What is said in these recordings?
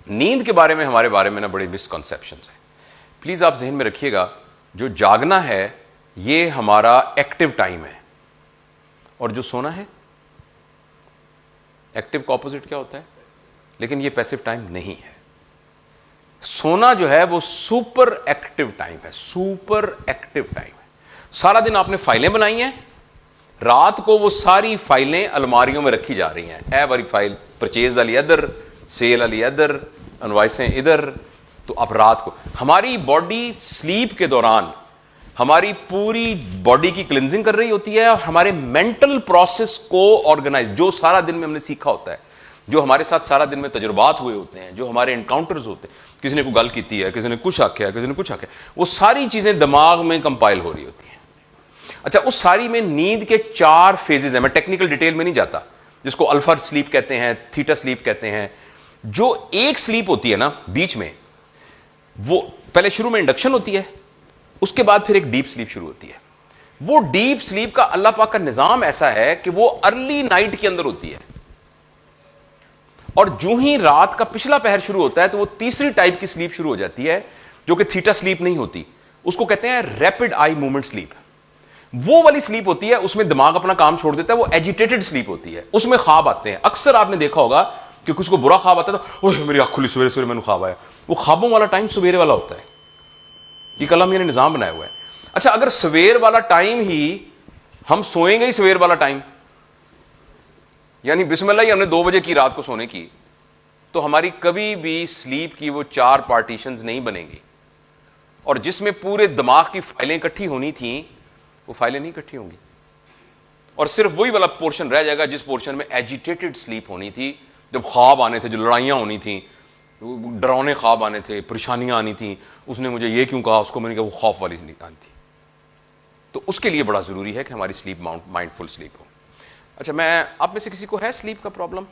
नींद के बारे में ना बड़े मिसकंसेप्शंस हैं। प्लीज आप जहन में रखिएगा, जो जागना है ये हमारा एक्टिव टाइम है, और जो सोना है, एक्टिव का ऑपोजिट क्या होता है? लेकिन ये पैसिव टाइम नहीं है। सोना जो है वो सुपर एक्टिव टाइम है, सुपर एक्टिव टाइम है। सारा दिन आपने फाइलें बनाई हैं, रात को वो सारी फाइलें अलमारियों में रखी जा रही हैं। ए वाली फाइल परचेज वाली इधर, सेल वाली इधर, इनवॉइसें इधर। तो अब रात को हमारी बॉडी स्लीप के दौरान हमारी पूरी बॉडी की क्लिनजिंग कर रही होती है, और हमारे मेंटल प्रोसेस को ऑर्गेनाइज, जो सारा दिन में हमने सीखा होता है, जो हमारे साथ सारा दिन में तजुर्बात हुए होते हैं, जो हमारे एनकाउंटर्स होते हैं, किसी ने कोई गल की है, किसी ने कुछ आख्या, किसी ने कुछ आख्या, वो सारी चीजें दिमाग में कंपाइल हो रही होती हैं। अच्छा, उस सारी में नींद के 4 फेजेस हैं। मैं टेक्निकल डिटेल में नहीं जाता, जिसको अल्फा स्लीप कहते हैं, थीटा स्लीप कहते हैं। जो एक स्लीप होती है ना बीच में, वो पहले शुरू में इंडक्शन होती है, उसके बाद फिर एक डीप स्लीप शुरू होती है। वो डीप स्लीप का अल्लाह पाक का निजाम ऐसा है कि वो अर्ली नाइट के अंदर होती है, और जो ही रात का पिछला पहर शुरू होता है तो वो तीसरी टाइप की स्लीप शुरू हो जाती है, जो कि थीटा स्लीप नहीं होती। उसको कहते हैं रैपिड आई मूवमेंट स्लीप। वो वाली स्लीप होती है, उसमें दिमाग अपना काम छोड़ देता है, वो एजिटेटेड स्लीप होती है। उसमें ख्वाब आते हैं। अक्सर आपने देखा होगा कि कुछ को बुरा ख्वाब आता है तो ओह मेरी आंख खुली, सवेरे सवेरे मैंने ख्वाब आया। वो ख्वाबों वाला टाइम सवेरे वाला होता है। ये कल हमने निजाम बनाया हुआ है। अच्छा, अगर सवेर वाला टाइम ही हम सोएंगे ही सवेर वाला टाइम, यानी बिस्मिल्लाह ही हमने 2 बजे की रात को सोने की, तो हमारी कभी भी स्लीप की वो 4 पार्टीशंस नहीं बनेंगी, और जिसमें पूरे दिमाग की फाइलें इकट्ठी होनी थी वो फाइलें नहीं इकट्ठी होंगी, और सिर्फ वही वाला पोर्शन रह जाएगा जिस पोर्शन में एजिटेटेड स्लीप होनी थी, जब ख्वाब आने थे, जो लड़ाइयां होनी थी, डरावने ख्वाब आने थे, परेशानियां आनी थी, उसने मुझे ये क्यों कहा, उसको मैंने कहा, वो खौफ वाली नींद आनी थी। तो उसके लिए बड़ा जरूरी है कि हमारी स्लीप माइंडफुल स्लीप हो। अच्छा, मैं आप में से किसी को है स्लीप का प्रॉब्लम?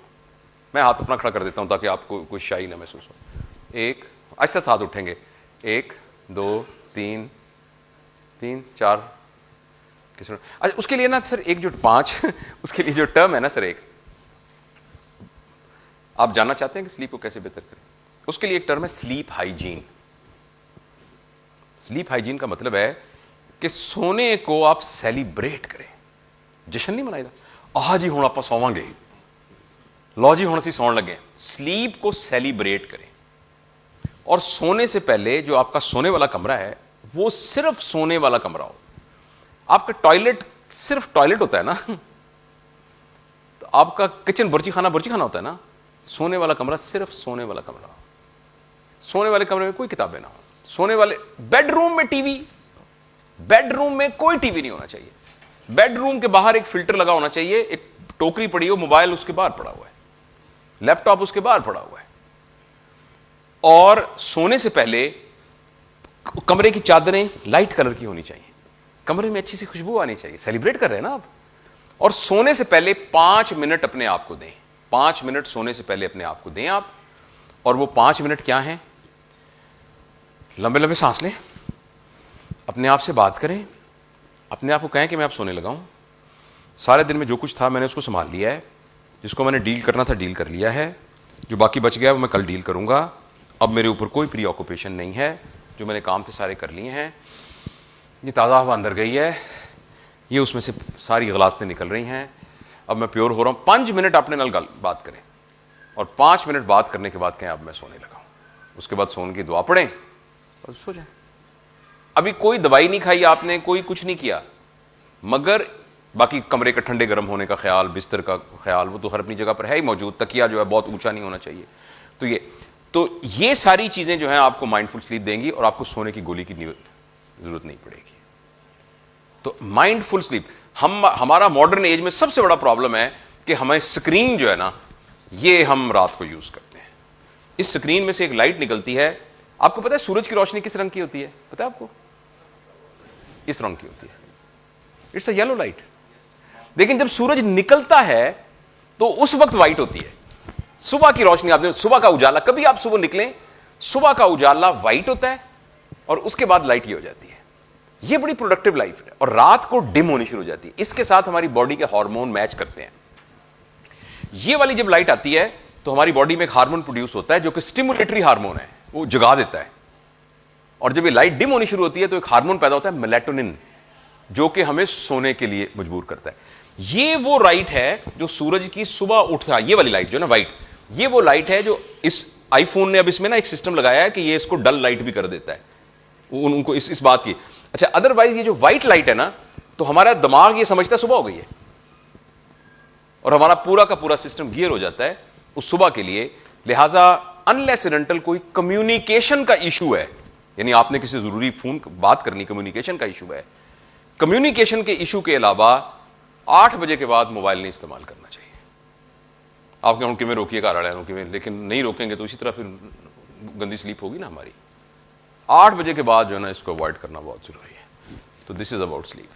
मैं हाथ अपना खड़ा कर देता हूं ताकि आपको कोई शाई ना महसूस हो। एक, आहिस्ता से हाथ उठेंगे। 1 2 3 3 4। किसी, अच्छा उसके लिए ना सर 1.5 उसके लिए जो टर्म है ना सर, एक आप जानना चाहते हैं कि स्लीप को कैसे बेहतर करें, उसके लिए एक टर्म है स्लीप हाइजीन। स्लीप हाइजीन का मतलब है कि सोने को आप सेलिब्रेट करें। जश्न नहीं मनाइदा, आह जी हुण आपां सोवांगे, लो जी हुण असीं सौण लगे। स्लीप को सेलिब्रेट करें, और सोने से पहले जो आपका सोने वाला कमरा है वो सिर्फ सोने वाला कमरा हो। आपका टॉयलेट सिर्फ टॉयलेट होता है ना, तो आपका किचन बुर्जी खाना होता है ना। सोने वाला कमरा सिर्फ सोने वाला कमरा हो। सोने वाले कमरे में कोई किताबें ना हो। सोने वाले बेडरूम में टीवी, बेडरूम में कोई टीवी नहीं होना चाहिए। बेडरूम के बाहर एक फिल्टर लगा होना चाहिए, एक टोकरी पड़ी हो, मोबाइल उसके बाहर पड़ा हुआ है, लैपटॉप उसके बाहर पड़ा हुआ है। और सोने से पहले कमरे की चादरें लाइट कलर की होनी चाहिए, कमरे में अच्छी सी खुशबू आनी चाहिए। सेलिब्रेट कर रहे हैं ना आप। और सोने से पहले 5 मिनट अपने आप को दें। 5 मिनट सोने से पहले अपने आप को दें आप। और वो 5 मिनट क्या हैं? लंबे लंबे सांस लें, अपने आप से बात करें, अपने आप को कहें कि मैं अब सोने लगा हूं, सारे दिन में जो कुछ था मैंने उसको संभाल लिया है, जिसको मैंने डील करना था डील कर लिया है, जो बाकी बच गया वो मैं कल डील करूंगा। अब मेरे ऊपर कोई प्री ऑक्यूपेशन नहीं है, जो मैंने काम थे सारे कर लिए हैं। ये ताज़ा हवा अंदर गई है, ये उसमें से सारी गलास्तें निकल रही हैं, अब मैं प्योर हो रहा हूँ। 5 मिनट अपने नाल बात करें, और 5 मिनट बात करने के बाद कहें अब मैं सोने लगा हूँ। उसके बाद सोने की दुआ पढ़ें और सो जाए। अभी कोई दवाई नहीं खाई आपने, कोई कुछ नहीं किया, मगर बाकी कमरे का ठंडे गर्म होने का ख्याल, बिस्तर का ख्याल, वो तो हर अपनी जगह पर है ही मौजूद। तकिया जो है बहुत ऊंचा नहीं होना चाहिए। तो ये सारी चीजें जो हैं आपको माइंडफुल स्लीप देंगी, और आपको सोने की गोली की जरूरत नहीं पड़ेगी। तो माइंडफुल स्लीप हमारा मॉडर्न एज में सबसे बड़ा प्रॉब्लम है कि हमें स्क्रीन जो है ना, ये हम रात को यूज करते हैं। इस स्क्रीन में से एक लाइट निकलती है। आपको पता है सूरज की रोशनी किस रंग की होती है? पता है आपको? इस रंग की होती है। It's a yellow light. लेकिन जब सूरज निकलता है तो उस वक्त व्हाइट होती है। सुबह की रोशनी, आपने सुबह का उजाला, कभी आप सुबह निकलें, सुबह का उजाला व्हाइट होता है, और उसके बाद लाइट ये हो जाती है। ये बड़ी प्रोडक्टिव लाइफ है। और रात को डिम होनी शुरू हो जाती है। इसके साथ हमारी बॉडी के हार्मोन मैच करते हैं। ये वाली जब लाइट आती है तो हमारी बॉडी में एक हार्मोन प्रोड्यूस होता है जो कि स्टिमुलेटरी हार्मोन है, वो जगा देता है। और जब ये लाइट डिम होनी शुरू होती है तो एक हार्मोन पैदा होता है मेलेटोनिन, जो कि हमें सोने के लिए मजबूर करता है। ये वो लाइट है जो सूरज की सुबह उठता है, ये वाली लाइट जो ना वाइट, ये वो लाइट है जो इस आईफोन ने अब इसमें ना एक सिस्टम लगाया है कि ये इसको डल लाइट भी कर देता है उनको इस बात की। अच्छा, अदरवाइज ये जो व्हाइट लाइट है ना, तो हमारा दिमाग ये समझता है सुबह हो गई है और हमारा पूरा का पूरा सिस्टम गियर हो जाता है उस सुबह के लिए। लिहाजा अनलेस एंड अनटिल कोई कम्युनिकेशन का इशू है, यानी आपने किसी जरूरी फोन बात करनी, कम्युनिकेशन का इशू है, कम्युनिकेशन के इशू के अलावा 8 बजे के बाद मोबाइल नहीं इस्तेमाल करना चाहिए। आप कहूँ कि मैं रोकिए घर वाले रोकिए, लेकिन नहीं रोकेंगे तो इसी तरह फिर गंदी स्लीप होगी ना हमारी। 8 बजे के बाद जो है ना इसको अवॉइड करना बहुत जरूरी है। तो दिस इज अबाउट स्लीप।